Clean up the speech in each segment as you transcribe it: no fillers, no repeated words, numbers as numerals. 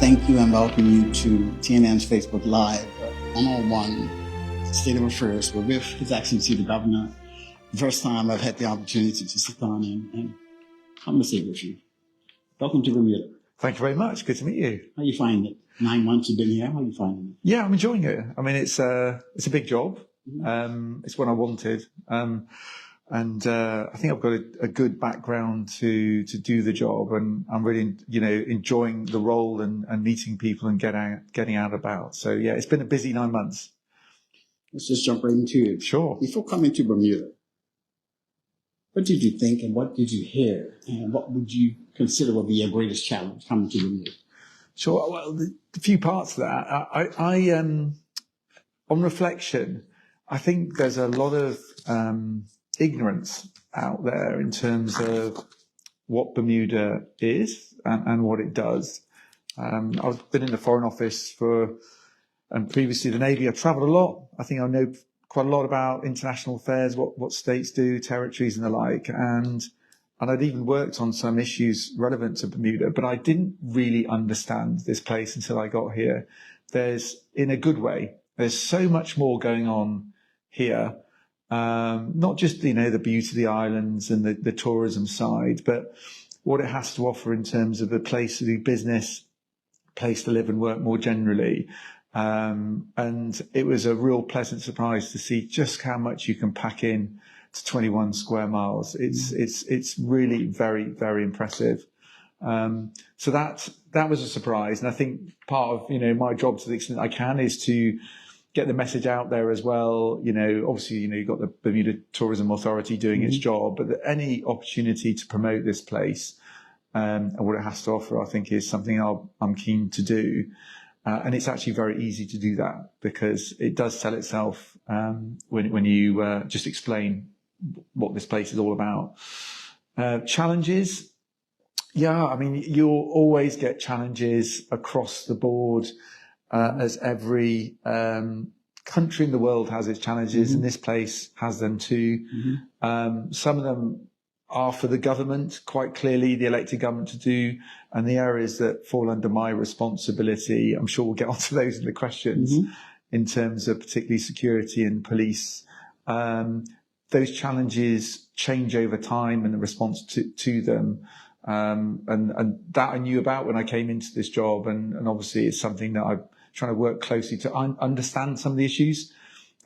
thank you and welcome you to TNN's Facebook Live, 101 State of Affairs. We're with His Excellency the Governor. The first time I've had the opportunity to sit down and conversate with you. Welcome to Bermuda. Thank you very much. Good to meet you. How you find it? 9 months you've been here. How you finding it? Yeah, I'm enjoying it. I mean, it's a big job. It's what I wanted. I think I've got a good background to do the job, and I'm really, enjoying the role and meeting people and getting out about. So yeah, it's been a busy 9 months. Let's just jump right into it. Sure. Before coming to Bermuda, what did you think and what did you hear? And what would you consider would be your greatest challenge coming to Bermuda? Sure. Well, a few parts of that. I on reflection, I think there's a lot of ignorance out there in terms of what Bermuda is and what it does. I've been in the Foreign Office and previously the Navy. I've travelled a lot. I think I know quite a lot about international affairs, what states do, territories and the like. And I'd even worked on some issues relevant to Bermuda, but I didn't really understand this place until I got here. In a good way, there's so much more going on here. Not just, the beauty of the islands and the tourism side, but what it has to offer in terms of a place to do business, place to live and work more generally. And it was a real pleasant surprise to see just how much you can pack in to 21 square miles. It's really very, very impressive. So that was a surprise. And I think part of, my job to the extent I can is to get the message out there as well. Obviously, you've got the Bermuda Tourism Authority doing its job, but any opportunity to promote this place and what it has to offer, I think is something I'm keen to do. And it's actually very easy to do that because it does sell itself when you just explain what this place is all about. Challenges. Yeah, I mean, you'll always get challenges across the board. As every country in the world has its challenges, and this place has them too. Some of them are for the government, quite clearly, the elected government to do, and the areas that fall under my responsibility, I'm sure we'll get onto those in the questions, in terms of particularly security and police. Those challenges change over time and the response to them. And that I knew about when I came into this job, and obviously it's something that I'm trying to work closely to understand some of the issues.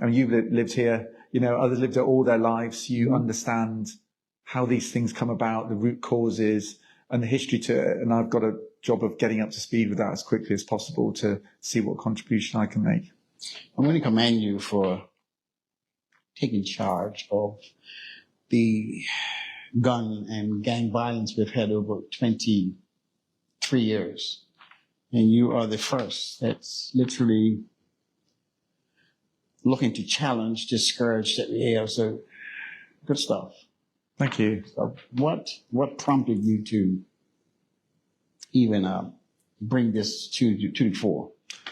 I mean, you've lived here, others lived here all their lives. You understand how these things come about, the root causes and the history to it. And I've got a job of getting up to speed with that as quickly as possible to see what contribution I can make. I'm going to commend you for taking charge of the gun and gang violence we've had over 23 years. And you are the first that's literally looking to challenge, discourage that we have. So good stuff. Thank you. So what prompted you to even bring this to the fore?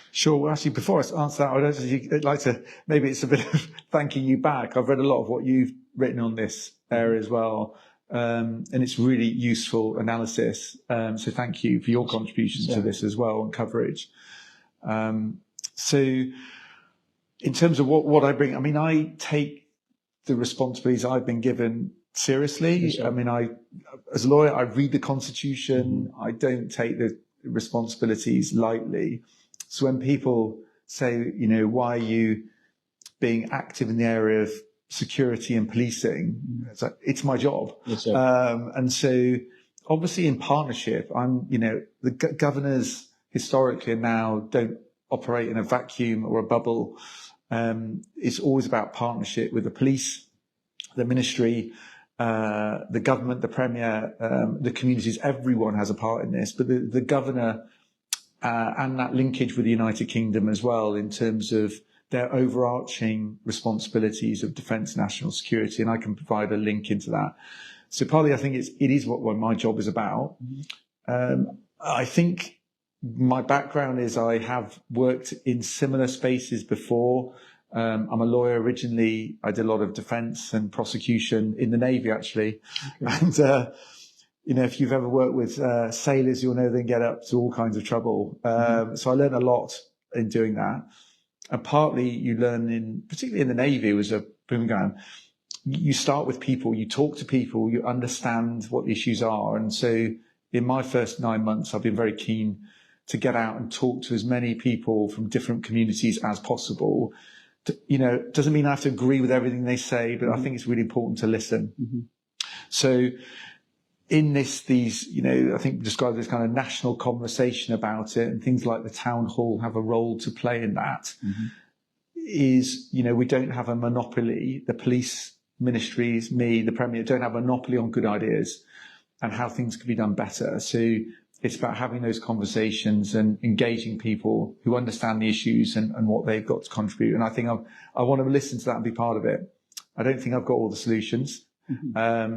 Sure. Well, actually, before I answer that, I'd like to, maybe it's a bit of thanking you back. I've read a lot of what you've written on this area as well. And it's really useful analysis. So thank you for your contribution to this as well and coverage. So in terms of what I bring, I mean, I take the responsibilities I've been given seriously. Sure. I mean, as a lawyer, I read the Constitution. I don't take the responsibilities lightly. So when people say, why are you being active in the area of security and policing, it's my job. Yes, and so obviously in partnership, the governors historically and now don't operate in a vacuum or a bubble. It's always about partnership with the police, the ministry, the government, the premier, the communities. Everyone has a part in this, but the governor and that linkage with the United Kingdom as well in terms of their overarching responsibilities of defence and national security, and I can provide a link into that. So partly I think it is what my job is about. I think my background is I have worked in similar spaces before. I'm a lawyer originally. I did a lot of defence and prosecution in the Navy, actually. Okay. And if you've ever worked with sailors, you'll know they can get up to all kinds of trouble. So I learned a lot in doing that. And partly you learn particularly in the Navy, it was a boom ground. You start with people, you talk to people, you understand what the issues are. And so in my first 9 months, I've been very keen to get out and talk to as many people from different communities as possible. It doesn't mean I have to agree with everything they say, but I think it's really important to listen. So in I think describe this kind of national conversation about it, and things like the town hall have a role to play in that. We don't have a monopoly. The police ministries, the Premier, don't have a monopoly on good ideas and how things can be done better. So it's about having those conversations and engaging people who understand the issues and what they've got to contribute. And I think I want to listen to that and be part of it. I don't think I've got all the solutions. But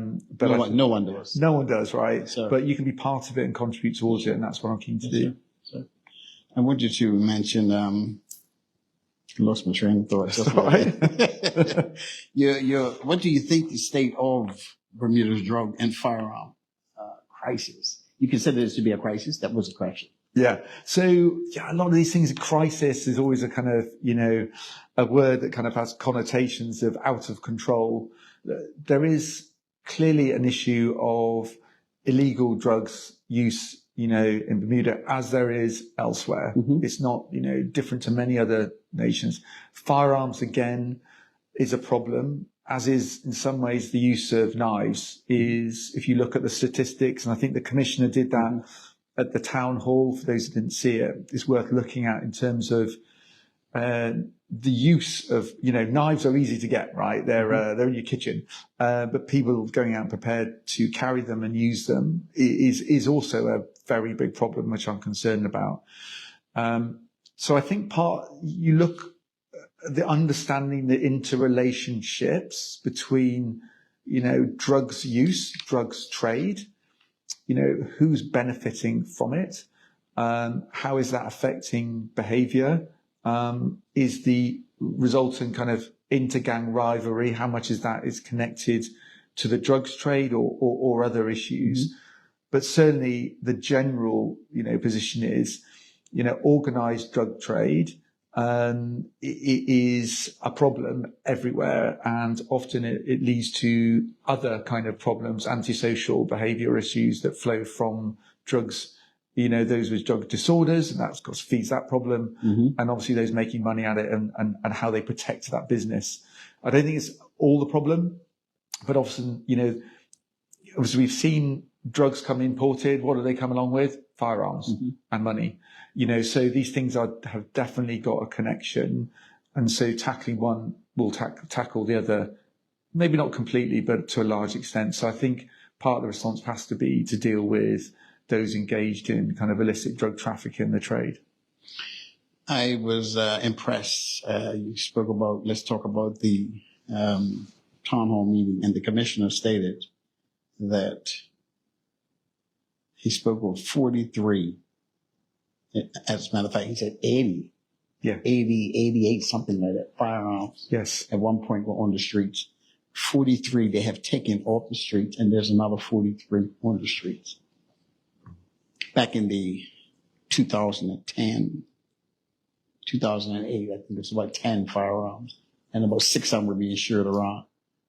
no one does. No one does, right? So, but you can be part of it and contribute towards it, and that's what I'm keen to do. Sure. I wanted to mention, lost my train of thought. That's all right. What do you think the state of Bermuda's drug and firearm crisis? You consider this to be a crisis? That was a question. Yeah. So, a lot of these things, crisis is always a kind of, a word that kind of has connotations of out of control. There is clearly an issue of illegal drugs use, in Bermuda, as there is elsewhere. It's not, different to many other nations. Firearms, again, is a problem, as is in some ways the use of knives is, if you look at the statistics, and I think the commissioner did that at the town hall, for those who didn't see it, it's worth looking at in terms of the use of, knives are easy to get, right? They're in your kitchen. But people going out prepared to carry them and use them is also a very big problem, which I'm concerned about. So I think you look at the understanding the interrelationships between, drugs use, drugs trade, who's benefiting from it? How is that affecting behavior? Is the resultant kind of inter-gang rivalry, how much is connected to the drugs trade or other issues? But certainly the general, position is, organized drug trade, it is a problem everywhere, and often it leads to other kind of problems, antisocial behavior issues that flow from drugs. Those with drug disorders, and that of course feeds that problem. And obviously those making money at it and how they protect that business. I don't think it's all the problem, but often, obviously we've seen drugs come imported. What do they come along with? Firearms and money. So these things have definitely got a connection. And so tackling one will tackle the other, maybe not completely, but to a large extent. So I think part of the response has to be to deal with those engaged in kind of illicit drug trafficking in the trade. I was impressed. You spoke about, let's talk about the town hall meeting, and the commissioner stated that he spoke of 43. As a matter of fact, he said 80. Yeah. 80, 88, something like that, firearms. Yes. At one point were on the streets. 43 they have taken off the streets, and there's another 43 on the streets. Back in the 2010, 2008, I think it's about 10 firearms, and about 6 of them were being shared around.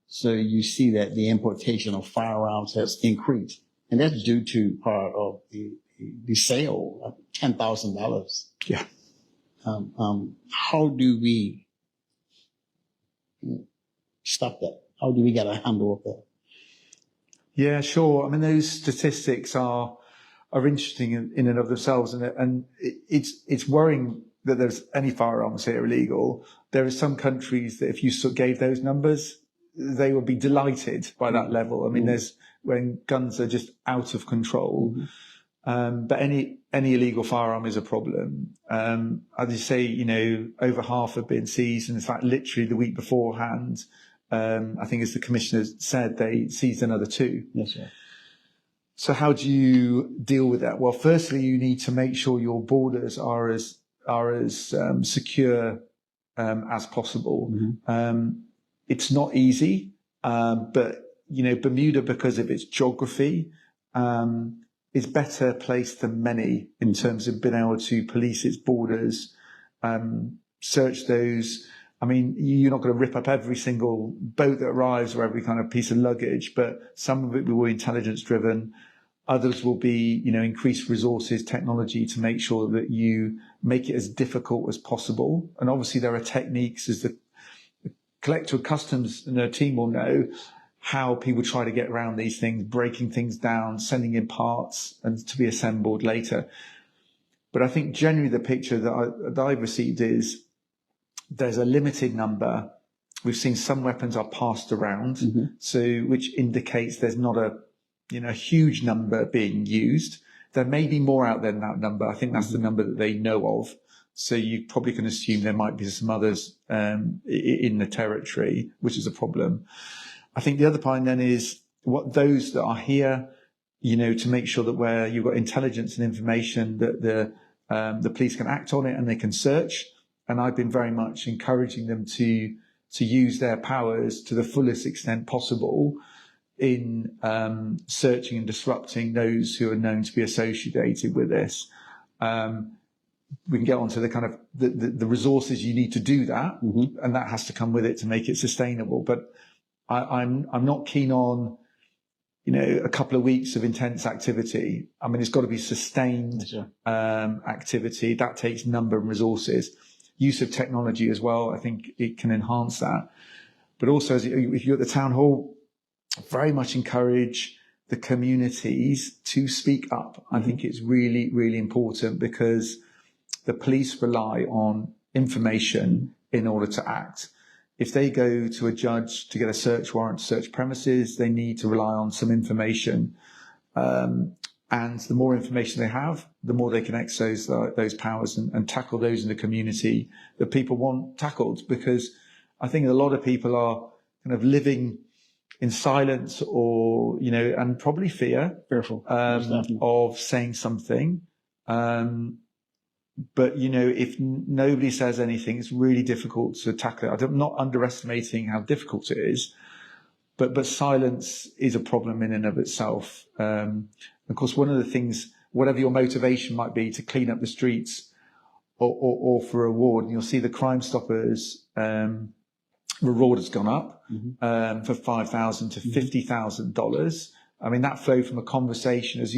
So you see that the importation of firearms has increased, and that's due to part of the sale of $10,000. Yeah. How do we stop that? How do we get a handle of that? Yeah, sure. I mean, those statistics are interesting in and of themselves, and it's worrying that there's any firearms here illegal. There are some countries that if you gave those numbers, they would be delighted by that level. I mean, there's when guns are just out of control. But any illegal firearm is a problem. As you say, over half have been seized, and in fact, literally the week beforehand, I think as the commissioner said, they seized another 2. Yes, sir. So how do you deal with that? Well, firstly, you need to make sure your borders are as secure as possible. It's not easy, but Bermuda, because of its geography, is better placed than many in terms of being able to police its borders, search those. I mean, you're not going to rip up every single boat that arrives or every kind of piece of luggage, but some of it will be intelligence driven. Others will be, increased resources, technology to make sure that you make it as difficult as possible. And obviously there are techniques, as the collector of customs and their team will know, how people try to get around these things, breaking things down, sending in parts and to be assembled later. But I think generally the picture that I've received is there's a limited number. We've seen some weapons are passed around, so which indicates there's not a huge number being used. There may be more out there than that number. I think that's the number that they know of. So you probably can assume there might be some others in the territory, which is a problem. I think the other point then is what those that are here, to make sure that where you've got intelligence and information that the police can act on it and they can search. And I've been very much encouraging them to use their powers to the fullest extent possible in searching and disrupting those who are known to be associated with this. We can get onto the kind of the resources you need to do that, and that has to come with it to make it sustainable. But I'm not keen on a couple of weeks of intense activity. I mean, it's got to be sustained activity that takes number and resources. Use of technology as well, I think it can enhance that. But also, if you're at the town hall, very much encourage the communities to speak up. I think it's really, really important because the police rely on information in order to act. If they go to a judge to get a search warrant to search premises, they need to rely on some information. And the more information they have, the more they can exercise those powers and tackle those in the community that people want tackled. Because I think a lot of people are kind of living in silence or, and probably fearful of saying something. But, if nobody says anything, it's really difficult to tackle it. I'm not underestimating how difficult it is, but silence is a problem in and of itself. Of course, one of the things, whatever your motivation might be to clean up the streets or for a reward, and you'll see the Crime Stoppers reward has gone up for $5,000 to $50,000. I mean, that flowed from a conversation as,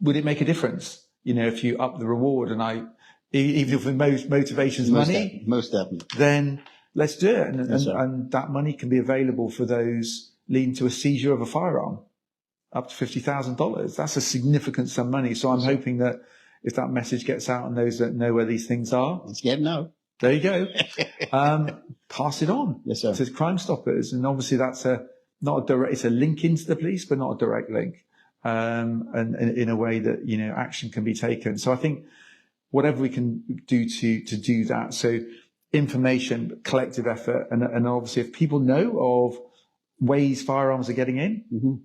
would it make a difference? If you up the reward and even if the motivation is money, most definitely, then let's do it. And that money can be available for those leading to a seizure of a firearm, up to $50,000. That's a significant sum of money. So I'm hoping that if that message gets out and those that know where these things are, it's getting out. There you go. Pass it on. Yes, sir. To Crime Stoppers. And obviously that's it's a link into the police, but not a direct link. And in a way that, action can be taken. So I think whatever we can do to do that. So information, collective effort. And obviously if people know of ways firearms are getting in,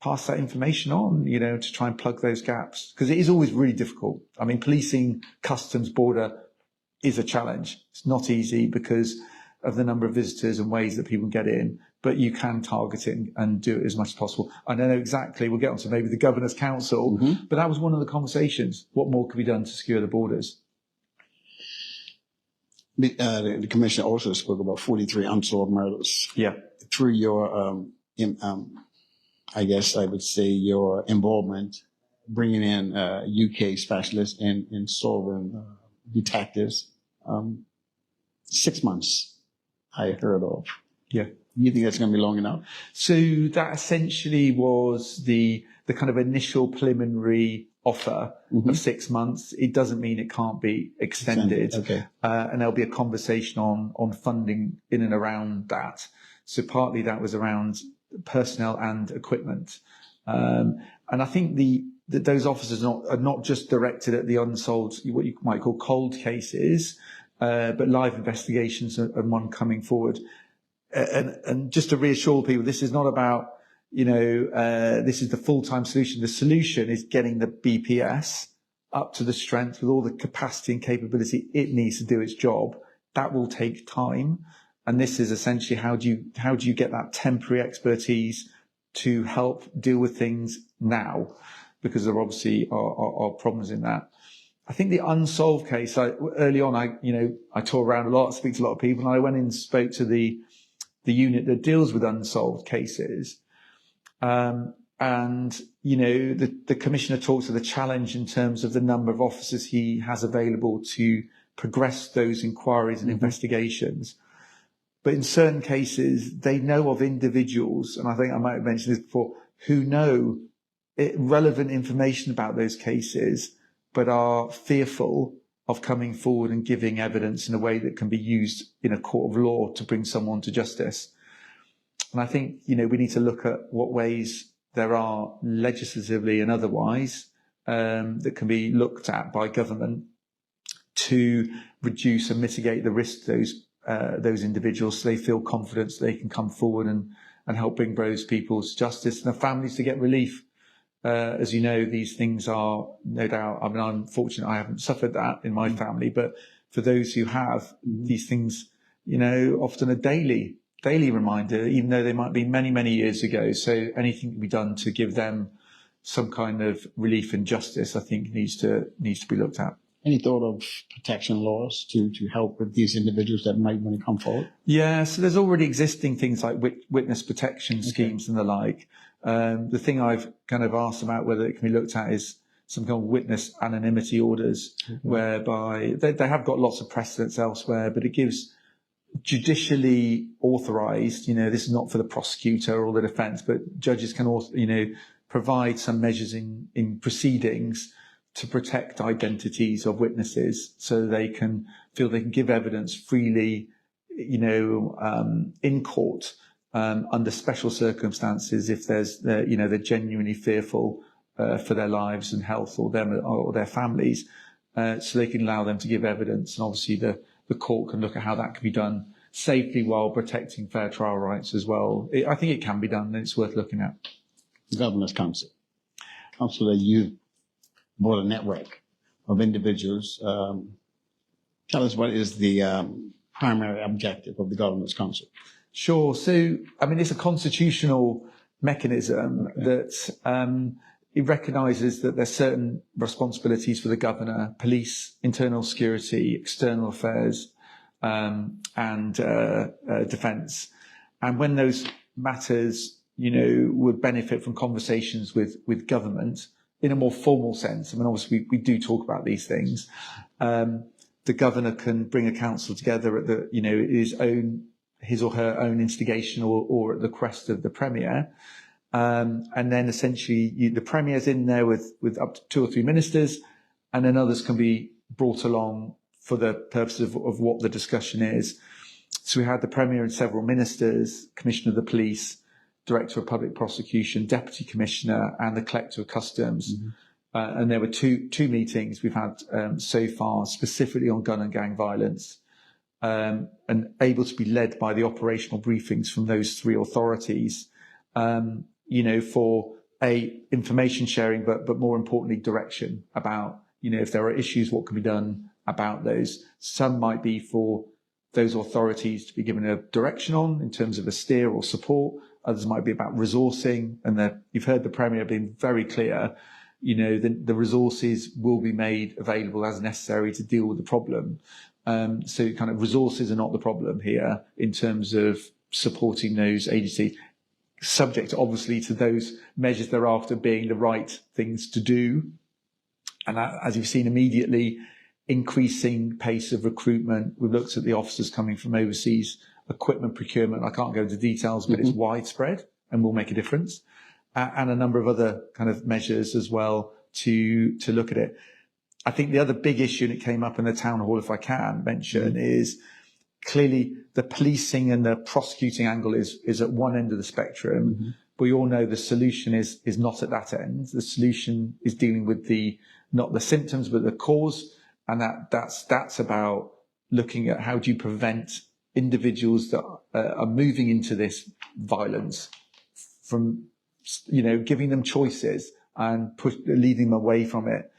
pass that information on, to try and plug those gaps. Because it is always really difficult. I mean, policing customs border is a challenge. It's not easy because of the number of visitors and ways that people get in, but you can target it and do it as much as possible. I don't know exactly, we'll get on to maybe the Governor's Council, but that was one of the conversations. What more could be done to secure the borders? The Commissioner also spoke about 43 unsolved murders. Yeah. Through your, I guess I would say your involvement, bringing in UK specialists in solving detectives, 6 months I heard of. Yeah. You think that's going to be long enough? So that essentially was the kind of initial preliminary offer of 6 months. It doesn't mean it can't be extended. Okay. And there'll be a conversation on funding in and around that. So partly that was around personnel and equipment. And I think that those officers are not just directed at the unsolved, what you might call cold cases, but live investigations and one coming forward. And just to reassure people, this is not about, this is the full-time solution. The solution is getting the BPS up to the strength with all the capacity and capability it needs to do its job. That will take time. And this is essentially how do you get that temporary expertise to help deal with things now, because there obviously are problems in that. I think the unsolved case, early on, I tour around a lot, speak to a lot of people, and I went in and spoke to the unit that deals with unsolved cases. And, the commissioner talks of the challenge in terms of the number of officers he has available to progress those inquiries and investigations. But in certain cases, they know of individuals, and I think I might have mentioned this before, who know relevant information about those cases, but are fearful of coming forward and giving evidence in a way that can be used in a court of law to bring someone to justice. And I think, we need to look at what ways there are legislatively and otherwise that can be looked at by government to reduce and mitigate the risk to those individuals, so they feel confident they can come forward and help bring those people to justice and their families to get relief. As you know, these things are no doubt, I'm fortunate I haven't suffered that in my family, but for those who have, these things, often a daily reminder, even though they might be many, many years ago. So anything can be done to give them some kind of relief and justice, I think needs to be looked at. Any thought of protection laws to help with these individuals that might want to come forward? Yeah, so there's already existing things like witness protection schemes and the like. The thing I've kind of asked about whether it can be looked at is some kind of witness anonymity orders, whereby they have got lots of precedents elsewhere, but it gives judicially authorised, this is not for the prosecutor or the defence, but judges can also, provide some measures in proceedings to protect identities of witnesses, so they can feel they can give evidence freely, in court, under special circumstances if they're genuinely fearful for their lives and health or them or their families, so they can allow them to give evidence. And obviously the court can look at how that can be done safely while protecting fair trial rights as well. I think it can be done, and it's worth looking at. The Governor's Council. Councillor, you brought a network of individuals. Tell us, what is the primary objective of the Governor's Council? Sure. So, it's a constitutional mechanism that it recognises that there's certain responsibilities for the Governor: police, internal security, external affairs, and defence. And when those matters, would benefit from conversations with government in a more formal sense. Obviously we do talk about these things. The Governor can bring a council together at the, his or her own instigation or at the request of the Premier. And then essentially the Premier's in there with up to 2 or 3 ministers, and then others can be brought along for the purpose of what the discussion is. So we had the Premier and several ministers, Commissioner of the Police, Director of Public Prosecution, Deputy Commissioner, and the Collector of Customs. And there were two meetings we've had so far, specifically on gun and gang violence, and able to be led by the operational briefings from those 3 authorities, for information sharing, but more importantly, direction about, if there are issues, what can be done about those. Some might be for those authorities to be given a direction on in terms of a steer or support. Others might be about resourcing, and you've heard the Premier being very clear, the resources will be made available as necessary to deal with the problem. So kind of resources are not the problem here in terms of supporting those agencies, subject obviously to those measures thereafter being the right things to do. And that, as you've seen, immediately increasing pace of recruitment. We've looked at the officers coming from overseas, equipment procurement. I can't go into details, but it's widespread and will make a difference. And a number of other kind of measures as well to look at it. I think the other big issue, and it came up in the town hall, if I can mention, is clearly the policing and the prosecuting angle is at one end of the spectrum. We all know the solution is not at that end. The solution is dealing with not the symptoms, but the cause. And that's about looking at how do you prevent individuals that are moving into this violence from, giving them choices and leading them away from it.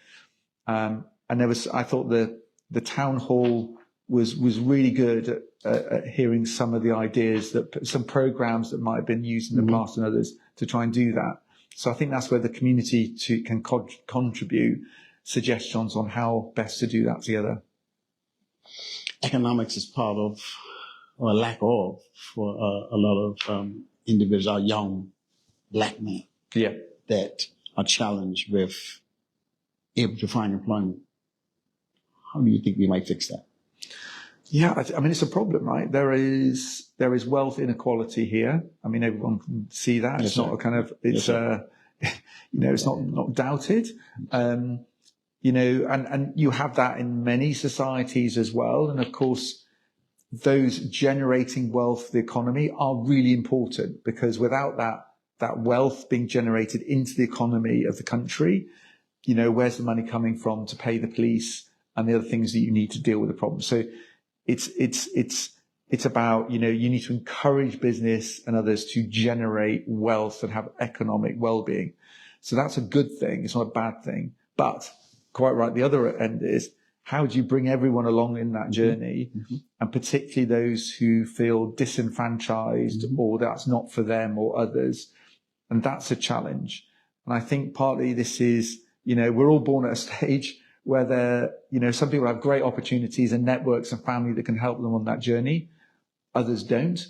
And I thought the town hall was really good at hearing some of the ideas some programs that might have been used in the past and others to try and do that. So I think that's where the community can contribute suggestions on how best to do that together. Economics is part of, or lack of, for a lot of individuals, our young black men, that are challenged with able to find employment. How do you think we might fix that? Yeah, I mean, it's a problem, right? There is wealth inequality here. I mean, everyone can see that. Yes, it's not sir. a kind of, it's, Yes, it's not doubted. And you have that in many societies as well. And of course, those generating wealth for the economy are really important, because without that wealth being generated into the economy of the country, where's the money coming from to pay the police and the other things that you need to deal with the problem? So it's about, you need to encourage business and others to generate wealth and have economic well-being. So that's a good thing. It's not a bad thing. But quite right, the other end is, how do you bring everyone along in that journey, and particularly those who feel disenfranchised or that's not for them or others? And that's a challenge. And I think partly this is, we're all born at a stage where some people have great opportunities and networks and family that can help them on that journey. Others don't.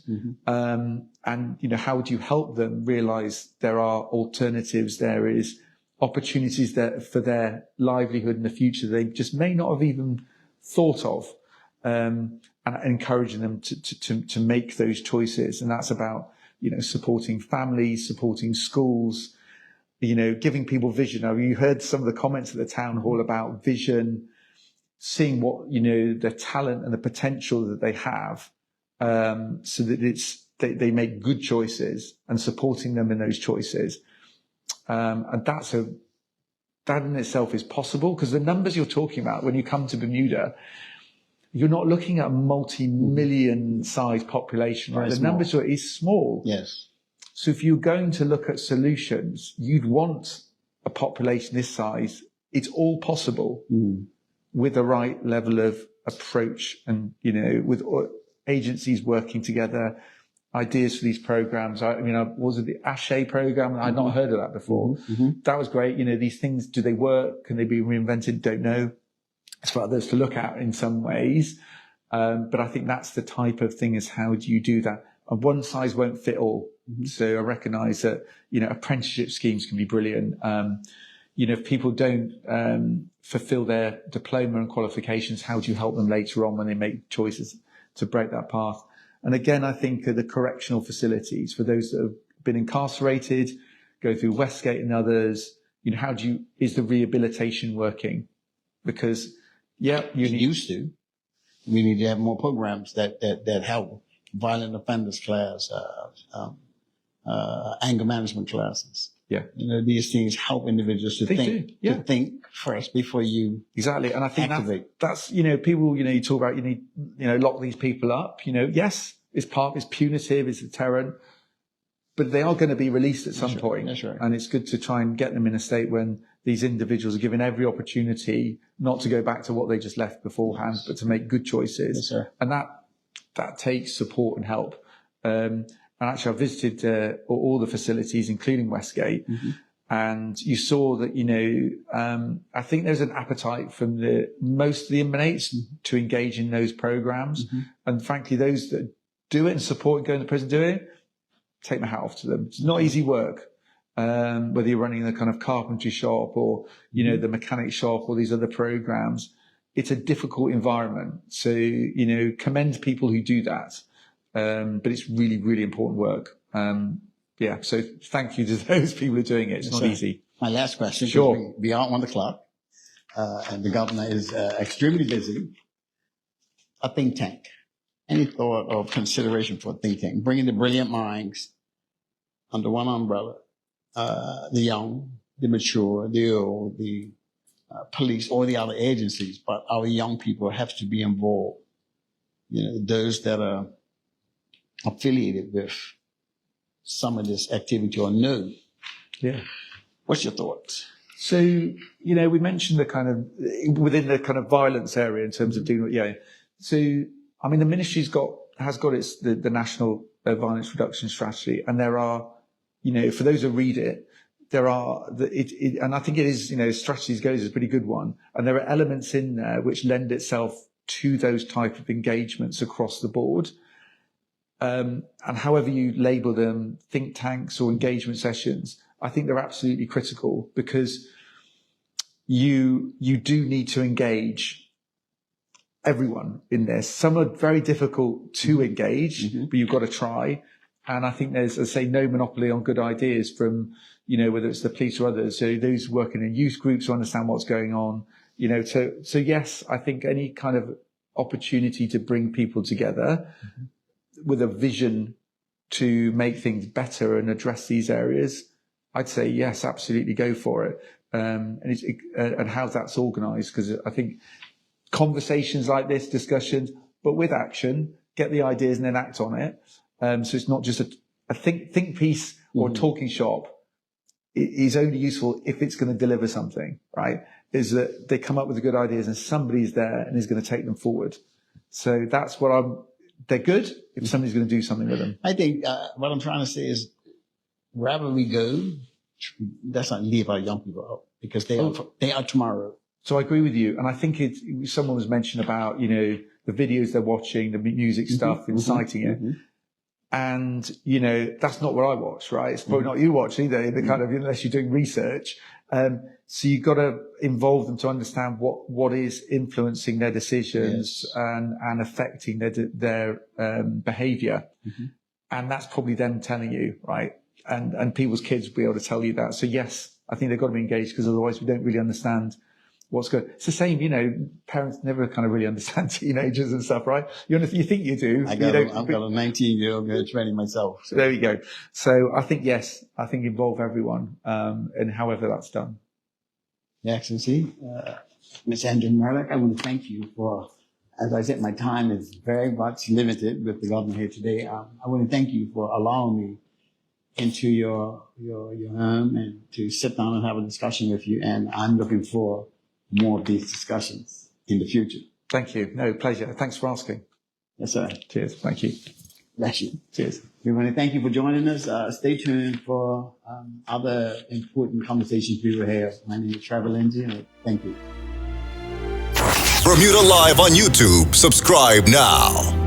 And, how do you help them realize there are alternatives? There is opportunities there for their livelihood in the future they just may not have even thought of, and encouraging them to make those choices. And that's about, supporting families, supporting schools, giving people vision. Now, you heard some of the comments at the town hall about vision, seeing what, the talent and the potential that they have, so that they make good choices, and supporting them in those choices. And that in itself is possible, because the numbers you're talking about when you come to Bermuda, you're not looking at a multi-million size population, right? The numbers is small. Yes. So if you're going to look at solutions, you'd want a population this size. It's all possible with the right level of approach, and, with agencies working together, ideas for these programs. Was it the ASHE program? I'd not heard of that before. That was great. These things, do they work? Can they be reinvented? Don't know. It's for others to look at in some ways. But I think that's the type of thing, is how do you do that? And one size won't fit all. So I recognise that, apprenticeship schemes can be brilliant. If people don't fulfil their diploma and qualifications, how do you help them later on when they make choices to break that path? And again, I think the correctional facilities for those that have been incarcerated, go through Westgate and others, is the rehabilitation working? Because, used to. We need to have more programs that help. Violent offenders class, anger management classes. Yeah. These things help individuals to think first before you exactly. And I think activate. That's people, you talk about, you need, lock these people up, yes, it's punitive, it's a deterrent, but they are going to be released at some point. That's right. And it's good to try and get them in a state when these individuals are given every opportunity not to go back to what they just left beforehand, but to make good choices. Yes, sir. And that takes support and help. And actually, I visited all the facilities, including Westgate, and you saw that, I think there's an appetite from most of the inmates to engage in those programs. And frankly, those that do it and support going to prison do it, take my hat off to them. It's not easy work, whether you're running the kind of carpentry shop or, the mechanic shop or these other programs. It's a difficult environment. So, commend people who do that. But it's really, really important work. So thank you to those people who are doing it. It's not easy. My last question. Sure. We are on the clock, and the governor is extremely busy. A think tank. Any thought or consideration for a think tank? Bringing the brilliant minds under one umbrella, the young, the mature, the old, the police, or the other agencies, but our young people have to be involved. Those that are affiliated with some of this activity or no. Yeah. What's your thoughts? So, we mentioned the kind of, within the kind of violence area in terms of dealing with, So, the ministry's has got the national violence reduction strategy, and there are for those who read it, there are, and I think it is, strategies goes is a pretty good one. And there are elements in there which lend itself to those type of engagements across the board. And however you label them, think tanks or engagement sessions, I think they're absolutely critical, because you do need to engage everyone in this. Some are very difficult to engage, but you've got to try. And I think there's, as I say, no monopoly on good ideas from, whether it's the police or others. So those working in youth groups who understand what's going on, so yes, I think any kind of opportunity to bring people together with a vision to make things better and address these areas, I'd say yes, absolutely go for it. And how that's organised, because I think conversations like this, discussions, but with action, get the ideas and then act on it. So it's not just a think piece or a talking shop. It is only useful if it's going to deliver something, right? Is that they come up with the good ideas and somebody's there and is going to take them forward. So that's what they're good if somebody's going to do something with them. I think what I'm trying to say is, wherever we go, let's not leave our young people out, because they are tomorrow. So I agree with you. And I think someone was mentioned about, the videos they're watching, the music stuff, inciting it. And, that's not what I watch, right? It's probably not you watch either, the kind of, unless you're doing research. So you've got to involve them to understand what is influencing their decisions and affecting their behavior. And that's probably them telling you, right? And people's kids will be able to tell you that. So yes, I think they've got to be engaged, because otherwise we don't really understand what's good. It's the same, parents never kind of really understand teenagers and stuff, right? You think you do. I've got a 19-year-old girl training myself. So. There you go. So I think, yes, involve everyone, and however that's done. Your Excellency, Ms. Andrew Murdoch, I want to thank you for, as I said, my time is very much limited with the governor here today. I want to thank you for allowing me into your home and to sit down and have a discussion with you. And I'm looking for more of these discussions in the future. Thank you. No, pleasure. Thanks for asking. Yes, sir. Cheers. Thank you. Bless you. Cheers. We want to thank you for joining us. Stay tuned for other important conversations we will have. My name is Trevor Lindsay, and thank you. Bermuda Live on YouTube. Subscribe now.